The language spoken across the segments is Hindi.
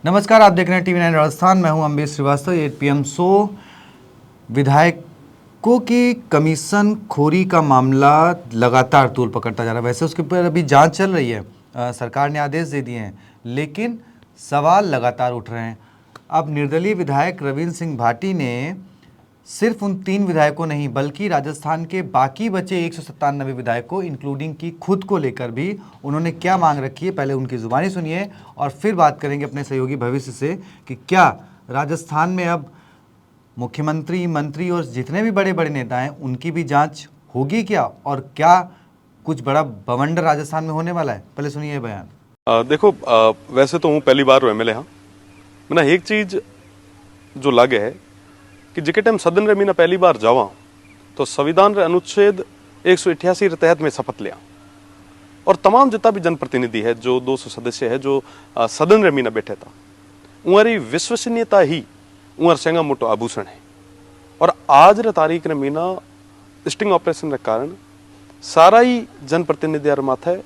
नमस्कार, आप देख रहे हैं TV9 राजस्थान। मैं हूं अम्बेश श्रीवास्तव। 8 PM show. विधायकों की कमीशन खोरी का मामला लगातार तूल पकड़ता जा रहा है। वैसे उसके ऊपर अभी जांच चल रही है, सरकार ने आदेश दे दिए हैं, लेकिन सवाल लगातार उठ रहे हैं। अब निर्दलीय विधायक रविंद्र सिंह भाटी ने सिर्फ उन 3 विधायकों नहीं बल्कि राजस्थान के बाकी बचे 197 विधायकों इंक्लूडिंग की खुद को लेकर भी उन्होंने क्या मांग रखी है, पहले उनकी जुबानी सुनिए और फिर बात करेंगे अपने सहयोगी भविष्य से कि क्या राजस्थान में अब मुख्यमंत्री, मंत्री और जितने भी बड़े बड़े नेता हैं उनकी भी जांच होगी क्या, और क्या कुछ बड़ा बवंडर राजस्थान में होने वाला है। पहले सुनिए बयान। देखो, वैसे तो हूँ पहली बार MLA हाँ। मैंने एक चीज जो लगे है कि जिके टाइम सदन रे मीना पहली बार जावा तो संविधान रे अनुच्छेद 188 रे तहत में शपथ लिया और तमाम जितना भी जनप्रतिनिधि है, जो 200 सदस्य है जो सदन रे मीना बैठे था, उनकी विश्वसनीयता ही उनर सेंगा मोटो आभूषण है। और आज रे तारीख रे मीना स्टिंग ऑपरेशन रे कारण सारा ही जनप्रतिनिधि माथे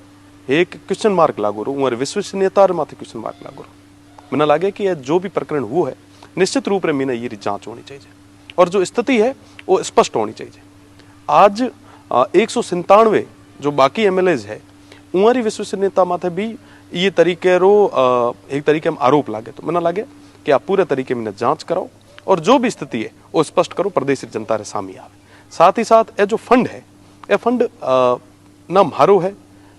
एक क्वेश्चन मार्क लागू रो, उनर विश्वसनीयता माथे क्वेश्चन मार्क लागू रो। मैंने लगे कि जो भी प्रकरण हुआ है निश्चित रूप में मीना ये जांच होनी चाहिए और जो स्थिति है वो स्पष्ट होनी चाहिए। आज 197 जो बाकी MLAs है उनकी विश्वसनीयता माथे भी ये तरीके रो एक तरीके में आरोप लागे, तो मैंने लगे कि आप पूरे तरीके में जांच कराओ और जो भी स्थिति है वो स्पष्ट करो, प्रदेश की जनता रे सामने आवे। साथ ही साथ ये जो फंड है, ये फंड न मारो है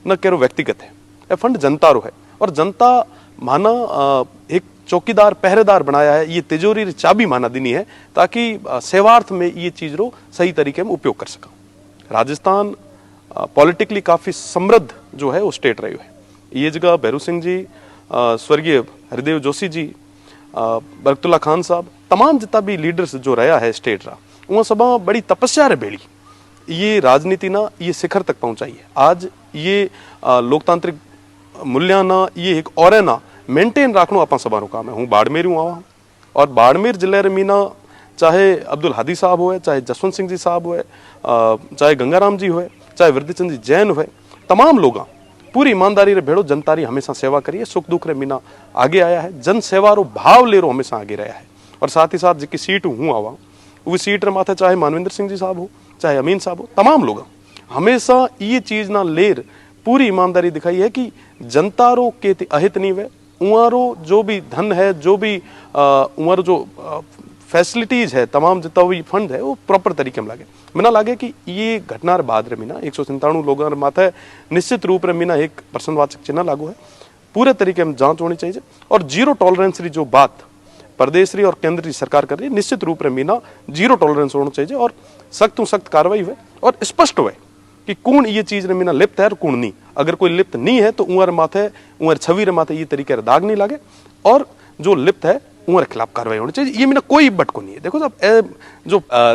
न केरो व्यक्तिगत है, ये फंड जनता रो है और जनता माना एक चौकीदार पहरेदार बनाया है, ये तिजोरी चाबी माना दिनी है ताकि सेवार्थ में ये चीज रो सही तरीके में उपयोग कर सका। राजस्थान पॉलिटिकली काफी समृद्ध जो है वो स्टेट रही है। ये जगह भैरू सिंह जी, स्वर्गीय हरिदेव जोशी जी, बरकतुल्ला खान साहब, तमाम जितना भी लीडर्स जो रहा है स्टेट रा, वह सब बड़ी तपस्या रे बेड़ी ये राजनीति ना ये शिखर तक पहुंचाई है। आज ये लोकतांत्रिक मूल्य ना ये एक और ना मेंटेन रखना अपना सबारो काम है। हूँ बाड़मेर हूँ आवा और बाड़मेर जिले रे मीना चाहे अब्दुल हादी साहब होए, चाहे जसवंत सिंह जी साहब होए, चाहे गंगाराम जी होए, चाहे वृद्धिचंद जी जैन होए, तमाम लोग पूरी ईमानदारी रे भेड़ो जनता री हमेशा सेवा करिए, सुख दुख रे मीना आगे आया है, जन सेवा रो भाव ले रो हमेशा आगे रहा है। और साथ ही साथ जिसकी सीट हूँ आवा वो सीट रे माथे चाहे मानविंदर सिंह जी साहब हो, चाहे अमीन साहब हो, तमाम लोग हमेशा ये चीज ना लेर पूरी ईमानदारी दिखाई है कि जनता रो के अहित नहीं वे, उमारो जो भी धन है, जो भी उमारो जो फैसिलिटीज है, तमाम जितना भी फंड है वो प्रॉपर तरीके में लागे। मैंने लगे कि ये घटना बाद रे मीना 197 लोगों माथे निश्चित रूप रे मीना एक प्रश्नवाचक चिन्ह लागू है। पूरे तरीके में जांच होनी चाहिए और जीरो टॉलरेंस री जो बात प्रदेश री और केंद्र की सरकार कर रही है, निश्चित रूप में मीना जीरो टॉलरेंस होना चाहिए और सख्त सख्त कार्रवाई हुए और स्पष्ट हुए कि कौन ये चीज रे मीना लिप्त है और कौन नहीं। अगर कोई लिप्त नहीं है तो उमर माथे उमर छवि रे माथे ये तरीके दाग नहीं लगे और जो लिप्त है उमर खिलाफ कार्रवाई होनी चाहिए। ये मीना कोई बटको नहीं है। देखो साहब,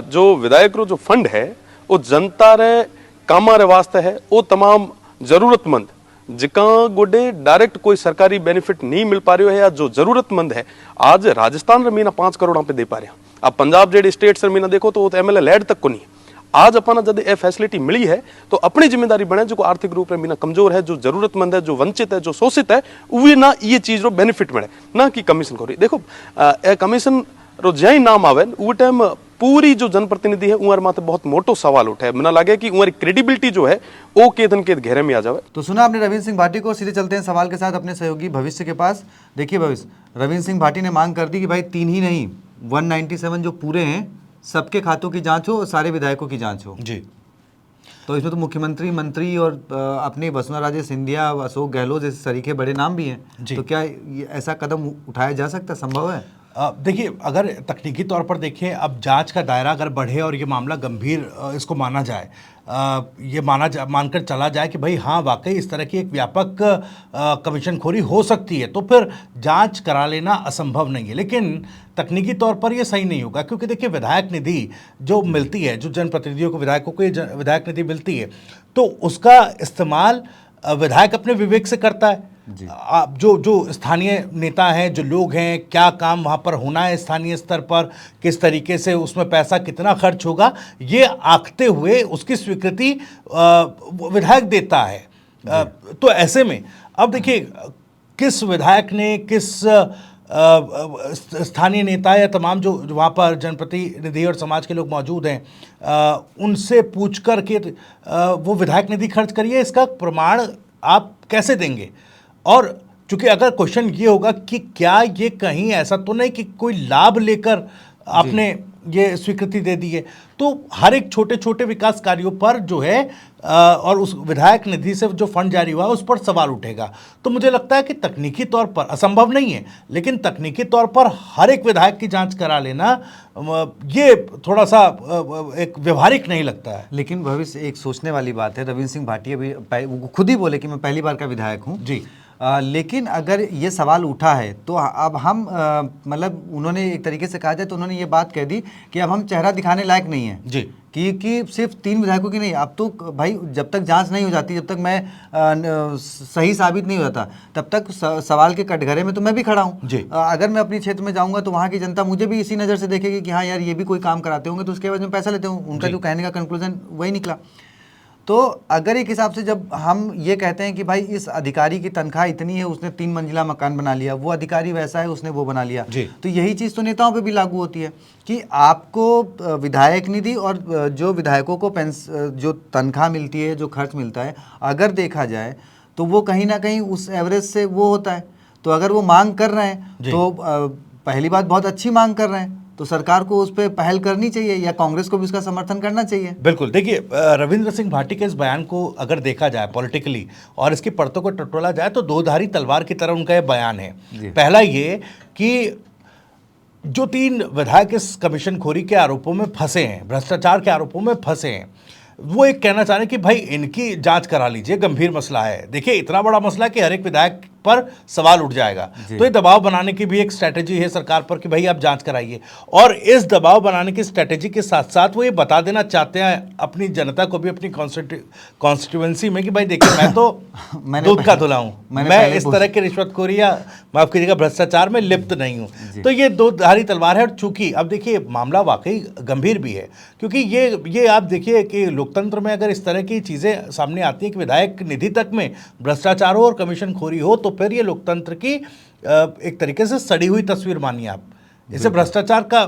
जो विधायक रो जो फंड है वो जनता रे कामा रे वास्ते है, वो तमाम जरूरतमंद जिका गोडे डायरेक्ट कोई सरकारी बेनिफिट नहीं मिल पा रही है या जो जरूरतमंद है, आज राजस्थान रे मीना 5 करोड़ पे दे पा रहे हैं। अब पंजाब जेडी स्टेट से मीना देखो तो MLA लैड तक को नहीं। आज अपना जब ये फैसिलिटी मिली है तो अपनी जिम्मेदारी बने, जो आर्थिक रूप में मीना कमजोर है, जो जरूरतमंद है, जो वंचित है, जो शोषित है, वे ना ये चीज रो बेनिफिट मिले, ना कि कमीशन करी। देखो कमीशन रो जय नाम आवे वो टाइम पूरी जो जनप्रतिनिधि है उमर माथे बहुत मोटो सवाल उठे। मना लगे कि उमर क्रेडिबिलिटी जो है वो केदन के घेरे में आ जावे। तो सुना आपने रविंद्र सिंह भाटी को। सीधे चलते हैं सवाल के साथ अपने सहयोगी भविष्य के पास। देखिए भविष्य, रविंद्र सिंह भाटी ने मांग कर दी कि भाई 3 ही नहीं 197 जो पूरे हैं सबके खातों की जांच हो और सारे विधायकों की जांच हो जी। तो इसमें तो मुख्यमंत्री, मंत्री और अपने वसुंधरा राजे सिंधिया, अशोक गहलोत जैसे सरीखे बड़े नाम भी हैं। तो क्या ऐसा कदम उठाया जा सकता, संभव है? देखिए, अगर तकनीकी तौर पर देखें, अब जांच का दायरा अगर बढ़े और ये मामला गंभीर इसको माना जाए, ये मानकर चला जाए कि भाई हाँ वाकई इस तरह की एक व्यापक कमीशनखोरी हो सकती है, तो फिर जांच करा लेना असंभव नहीं है। लेकिन तकनीकी तौर पर ये सही नहीं होगा, क्योंकि देखिए विधायक निधि जो मिलती है, जो जनप्रतिनिधियों को, विधायकों को विधायक निधि मिलती है, तो उसका इस्तेमाल विधायक अपने विवेक से करता है। जो स्थानीय नेता हैं, जो लोग हैं, क्या काम वहाँ पर होना है स्थानीय स्तर पर, किस तरीके से उसमें पैसा कितना खर्च होगा, ये आंकते हुए उसकी स्वीकृति विधायक देता है। तो ऐसे में अब देखिए किस विधायक ने किस स्थानीय नेता या तमाम जो वहाँ पर जनप्रतिनिधि और समाज के लोग मौजूद हैं, उनसे पूछ कर के वो विधायक निधि खर्च करिए, इसका प्रमाण आप कैसे देंगे? और चूंकि अगर क्वेश्चन ये होगा कि क्या ये कहीं ऐसा तो नहीं कि कोई लाभ लेकर आपने ये स्वीकृति दे दी है, तो हर एक छोटे छोटे विकास कार्यों पर जो है और उस विधायक निधि से जो फंड जारी हुआ उस पर सवाल उठेगा। तो मुझे लगता है कि तकनीकी तौर पर असंभव नहीं है, लेकिन तकनीकी तौर पर हर एक विधायक की जांच करा लेना ये थोड़ा सा एक व्यवहारिक नहीं लगता है। लेकिन भविष्य एक सोचने वाली बात है। रविंद्र सिंह भाटिया भी वो खुद ही बोले कि मैं पहली बार का विधायक हूँ जी। लेकिन अगर ये सवाल उठा है तो अब हम मतलब उन्होंने एक तरीके से कहा जाए तो उन्होंने ये बात कह दी कि अब हम चेहरा दिखाने लायक नहीं है जी, कि सिर्फ 3 विधायकों की नहीं, अब तो भाई जब तक जांच नहीं हो जाती, जब तक मैं सही साबित नहीं हो जाता, तब तक सवाल के कटघरे में तो मैं भी खड़ा हूँ। अगर मैं अपने क्षेत्र में जाऊँगा तो वहाँ की जनता मुझे भी इसी नज़र से देखेगी कि हाँ यार ये भी कोई काम कराते होंगे तो उसके बाद में पैसा लेते हूँ। उनका जो कहने का कंक्लूजन वही निकला। तो अगर एक हिसाब से जब हम ये कहते हैं कि भाई इस अधिकारी की तनख्वाह इतनी है, उसने 3 मंजिला मकान बना लिया, वो अधिकारी वैसा है, उसने वो बना लिया, तो यही चीज़ तो नेताओं पे भी लागू होती है कि आपको विधायक निधि और जो विधायकों को जो तनख्वाह मिलती है, जो खर्च मिलता है, अगर देखा जाए तो वो कहीं ना कहीं उस एवरेज से वो होता है। तो अगर वो मांग कर रहे हैं तो पहली बात बहुत अच्छी मांग कर रहे हैं, तो सरकार को उस पर पहल करनी चाहिए या कांग्रेस को भी उसका समर्थन करना चाहिए। बिल्कुल। देखिए, रविंद्र सिंह भाटी के इस बयान को अगर देखा जाए पॉलिटिकली और इसकी परतों को टटोला जाए तो दो धारी तलवार की तरह उनका यह बयान है। पहला ये कि जो 3 विधायक इस कमीशनखोरी के आरोपों में फंसे हैं, भ्रष्टाचार के आरोपों में फंसे हैं, वो एक कहना चाह रहे हैं कि भाई इनकी जांच करा लीजिए, गंभीर मसला है। देखिए, इतना बड़ा मसला है कि हर एक विधायक पर सवाल उठ जाएगा। तो ये दबाव बनाने की भी एक स्ट्रैटेजी है सरकार पर कि भाई आप जांच कराइए। और इस दबाव बनाने की स्ट्रैटेजी के साथ साथ वो ये बता देना चाहते हैं अपनी जनता को भी, अपनी कॉन्स्टिट्यूएंसी में कि भाई देखिए मैं तो दूध का धुला हूँ, मैं इस तरह की रिश्वतखोरी या माफ कीजिएगा भ्रष्टाचार में लिप्त नहीं हूँ। तो ये दो धारी तलवार है। और चूंकि अब देखिए मामला वाकई गंभीर भी है, क्योंकि ये आप देखिए कि लोकतंत्र में अगर इस तरह की चीज़ें सामने आती हैं कि विधायक निधि तक में भ्रष्टाचार हो और कमीशनखोरी हो, तो फिर ये लोकतंत्र की एक तरीके से सड़ी हुई तस्वीर मानिए आप। इसे भ्रष्टाचार का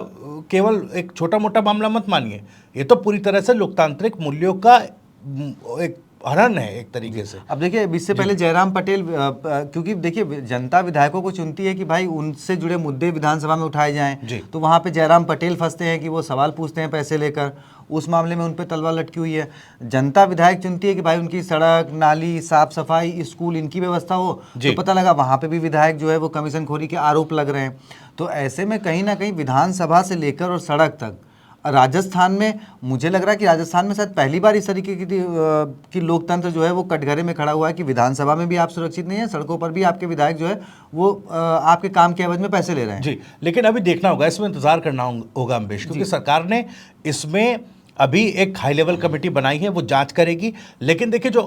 केवल एक छोटा मोटा मामला मत मानिए, ये तो पूरी तरह से लोकतांत्रिक मूल्यों का एक हनन है एक तरीके से। अब देखिए, इससे पहले जयराम पटेल, क्योंकि देखिए जनता विधायकों को चुनती है कि भाई उनसे जुड़े मुद्दे विधानसभा में उठाए जाएं, तो वहाँ पे जयराम पटेल फंसते हैं कि वो सवाल पूछते हैं पैसे लेकर। उस मामले में उन पर तलवार लटकी हुई है। जनता विधायक चुनती है कि भाई उनकी सड़क, नाली, साफ सफाई, स्कूल, इनकी व्यवस्था हो, तो पता लगा वहाँ पे भी विधायक जो है वो कमीशनखोरी के आरोप लग रहे हैं। तो ऐसे में कहीं ना कहीं विधानसभा से लेकर और सड़क तक, राजस्थान में मुझे लग रहा है कि राजस्थान में शायद पहली बार इस तरीके की लोकतंत्र जो है वो कटघरे में खड़ा हुआ है कि विधानसभा में भी आप सुरक्षित नहीं है, सड़कों पर भी आपके विधायक जो है वो आपके काम के एवज में पैसे ले रहे हैं। जी, लेकिन अभी देखना होगा, इसमें इंतजार करना होगा अम्बेश, क्योंकि सरकार ने इसमें अभी एक हाई लेवल कमेटी बनाई है, वो जांच करेगी। लेकिन देखिए, जो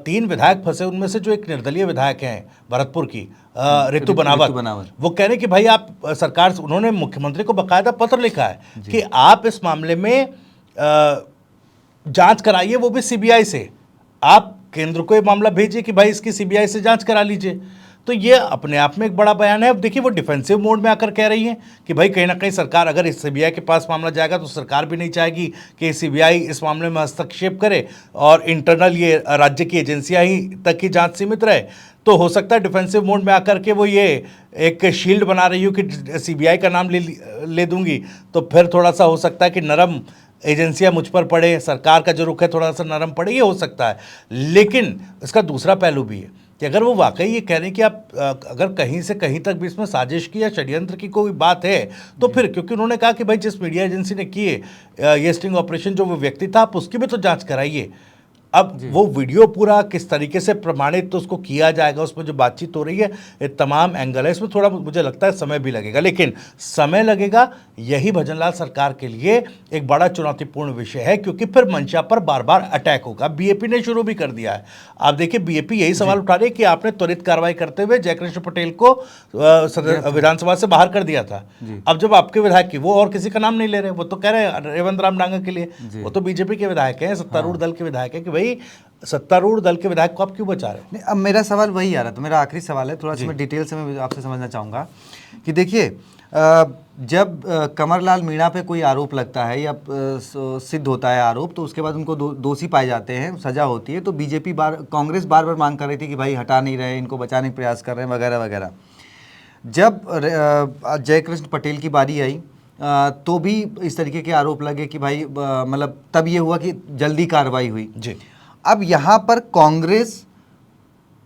3 विधायक फंसे उनमें से जो एक निर्दलीय विधायक हैं भरतपुर की, ऋतु बनावत, वो कह रहे कि भाई आप सरकार, उन्होंने मुख्यमंत्री को बकायदा पत्र लिखा है कि आप इस मामले में जांच कराइए, वो भी सीबीआई से। आप केंद्र को ये मामला भेजिए कि भाई इसकी सीबीआई से जांच करा लीजिए। तो ये अपने आप में एक बड़ा बयान है। अब देखिए, वो डिफेंसिव मोड में आकर कह रही है कि भाई कहीं ना कहीं सरकार, अगर इस सीबीआई के पास मामला जाएगा तो सरकार भी नहीं चाहेगी कि सीबीआई इस मामले में हस्तक्षेप करे और इंटरनल ये राज्य की एजेंसियां ही तक की जांच सीमित रहे। तो हो सकता है डिफेंसिव मोड में आकर के वो ये एक शील्ड बना रही हो कि सीबीआई का नाम ले दूंगी, तो फिर थोड़ा सा हो सकता है कि नरम एजेंसियां मुझ पर पड़े, सरकार का जो रुख है थोड़ा सा नरम पड़े, ये हो सकता है। लेकिन इसका दूसरा पहलू भी है कि अगर वो वाकई ये कह रहे हैं कि आप अगर कहीं से कहीं तक भी इसमें साजिश की या षड्यंत्र की कोई बात है, तो फिर, क्योंकि उन्होंने कहा कि भाई जिस मीडिया एजेंसी ने किए ये स्टिंग ऑपरेशन, जो वो व्यक्ति था, आप उसकी भी तो जांच कराइए। अब वो वीडियो पूरा किस तरीके से प्रमाणित तो उसको किया जाएगा, उसमें जो बातचीत हो रही है, ये तमाम एंगल है, इसमें थोड़ा मुझे लगता है समय भी लगेगा। लेकिन समय लगेगा, यही भजनलाल सरकार के लिए एक बड़ा चुनौतीपूर्ण विषय है, क्योंकि फिर मंशा पर बार बार अटैक होगा। बीएपी ने शुरू भी कर दिया है। आप देखिए, बीएपी यही सवाल उठा रही है कि आपने त्वरित कार्रवाई करते हुए जयकृष्ण पटेल को विधानसभा से बाहर कर दिया था। अब जब आपके विधायक की, वो और किसी का नाम नहीं ले रहे, वो तो कह रहे हैं रेवंत राम डांगा के लिए, वो तो बीजेपी के विधायक हैं, सत्तारूढ़ दल के विधायक है, कि भाई सत्तारूढ़ दल के विधायक को आप क्यों बचा रहे हो? नहीं, अब मेरा सवाल वही आ रहा था, मेरा आखिरी सवाल है, थोड़ा सा मैं डिटेल से मैं आपसे समझना चाहूँगा कि देखिए जब कमरलाल मीणा पे कोई आरोप लगता है या सिद्ध होता है आरोप, तो उसके बाद उनको दोषी पाए जाते हैं, सजा होती है, तो बीजेपी कांग्रेस बार बार मांग कर रही थी कि भाई हटा नहीं रहे, इनको बचाने का प्रयास कर रहे हैं वगैरह वगैरह। जब जयकृष्ण पटेल की बारी आई तो भी इस तरीके के आरोप लगे कि भाई मतलब तब ये हुआ कि जल्दी कार्रवाई हुई जी। अब यहाँ पर कांग्रेस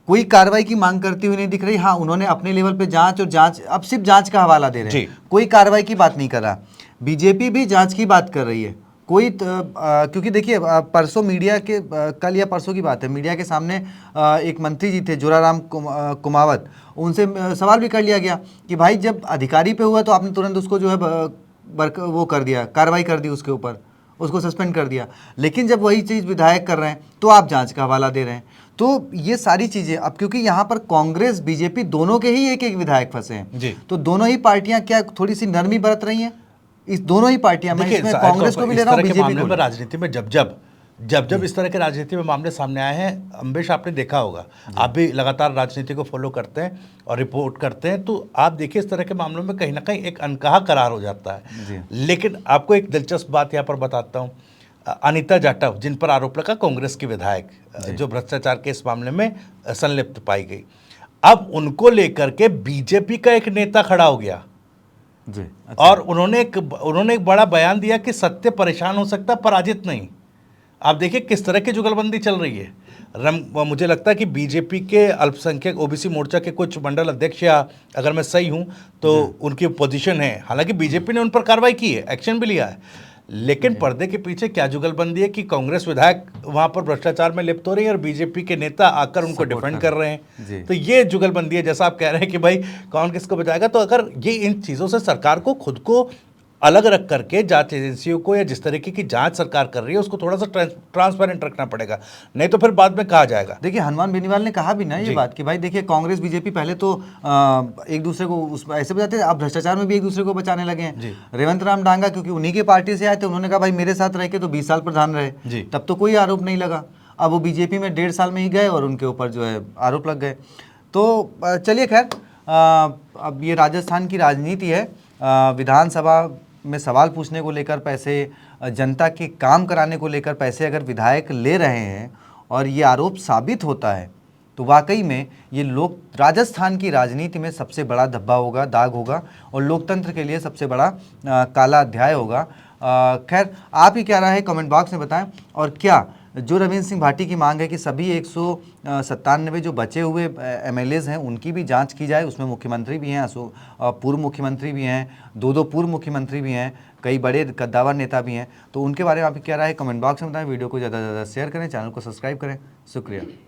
कोई कार्रवाई की मांग करती हुई नहीं दिख रही। हाँ, उन्होंने अपने लेवल पे जांच और जांच, अब सिर्फ जांच का हवाला दे रहे हैं, कोई कार्रवाई की बात नहीं कर रहा। बीजेपी भी जांच की बात कर रही है, कोई क्योंकि देखिए परसों मीडिया के कल या परसों की बात है, मीडिया के सामने एक मंत्री जी थे जोराराम कुमावत, उनसे सवाल भी कर लिया गया कि भाई जब अधिकारी पे हुआ तो आपने तुरंत उसको जो है वो कर दिया, कार्रवाई कर दी उसके ऊपर, उसको सस्पेंड कर दिया, लेकिन जब वही चीज़ विधायक कर रहे हैं तो आप जांच का हवाला दे रहे हैं। तो ये सारी चीज़ें अब क्योंकि यहाँ पर कांग्रेस बीजेपी दोनों के ही एक एक विधायक फंसे हैं, तो दोनों ही पार्टियां क्या थोड़ी सी नरमी बरत रही हैं, इस दोनों ही पार्टियां, मैं इसमें कांग्रेस को भी ले रहा हूँ, बीजेपी को। राजनीति में जब इस तरह के राजनीति में मामले सामने आए हैं, अम्बेश आपने देखा होगा, आप भी लगातार राजनीति को फॉलो करते हैं और रिपोर्ट करते हैं, तो आप देखिए इस तरह के मामलों में कहीं ना कहीं एक अनकहा करार हो जाता है। लेकिन आपको एक दिलचस्प बात यहाँ पर बताता हूँ, अनीता जाटव जिन पर आरोप लगा, कांग्रेस की विधायक जो भ्रष्टाचार के इस मामले में संलिप्त पाई गई, अब उनको लेकर के बीजेपी का एक नेता खड़ा हो गया जी। और उन्होंने एक बड़ा बयान दिया कि सत्य परेशान हो सकता, पराजित नहीं। आप देखिए किस तरह की जुगलबंदी चल रही है। मुझे लगता है कि बीजेपी के अल्पसंख्यक ओबीसी मोर्चा के कुछ मंडल अध्यक्ष, या अगर मैं सही हूं तो उनकी पोजीशन है, हालांकि बीजेपी ने उन पर कार्रवाई की है, एक्शन भी लिया है, लेकिन पर्दे के पीछे क्या जुगलबंदी है कि कांग्रेस विधायक वहां पर भ्रष्टाचार में लिप्त हो रही है और बीजेपी के नेता आकर उनको डिफेंड कर रहे हैं। तो ये जुगलबंदी है, जैसा आप कह रहे हैं कि भाई कौन किसको बचाएगा। तो अगर ये इन चीज़ों से सरकार को खुद को अलग रख करके जांच एजेंसियों को, या जिस तरीके की जांच सरकार कर रही है उसको थोड़ा सा ट्रांसपेरेंट रखना पड़ेगा, नहीं तो फिर बाद में कहा जाएगा। देखिए हनुमान बेनीवाल ने कहा भी ना ये बात कि भाई देखिए कांग्रेस बीजेपी पहले तो एक दूसरे को ऐसे बताते थे, अब भ्रष्टाचार में भी एक दूसरे को बचाने लगे हैं। रेवंत राम डांगा क्योंकि उन्हीं के पार्टी से आए थे, उन्होंने कहा भाई मेरे साथ रह के तो 20 साल प्रधान रहे, तब तो कोई आरोप नहीं लगा, अब वो बीजेपी में 1.5 साल में ही गए और उनके ऊपर जो है आरोप लग गए। तो चलिए खैर, अब ये राजस्थान की राजनीति है, विधानसभा में सवाल पूछने को लेकर पैसे, जनता के काम कराने को लेकर पैसे अगर विधायक ले रहे हैं और ये आरोप साबित होता है तो वाकई में ये राजस्थान की राजनीति में सबसे बड़ा धब्बा होगा, दाग होगा, और लोकतंत्र के लिए सबसे बड़ा काला अध्याय होगा। खैर आप ही क्या राय है कमेंट बॉक्स में बताएं, और क्या जो रविंद्र सिंह भाटी की मांग है कि सभी 197 जो बचे हुए एमएलएज हैं उनकी भी जांच की जाए, उसमें मुख्यमंत्री भी हैं, पूर्व मुख्यमंत्री भी हैं, दो पूर्व मुख्यमंत्री भी हैं, कई बड़े कद्दावर नेता भी हैं, तो उनके बारे में आप क्या राय है कमेंट बॉक्स में बताएं। वीडियो को ज़्यादा से ज़्यादा शेयर करें, चैनल को सब्सक्राइब करें। शुक्रिया।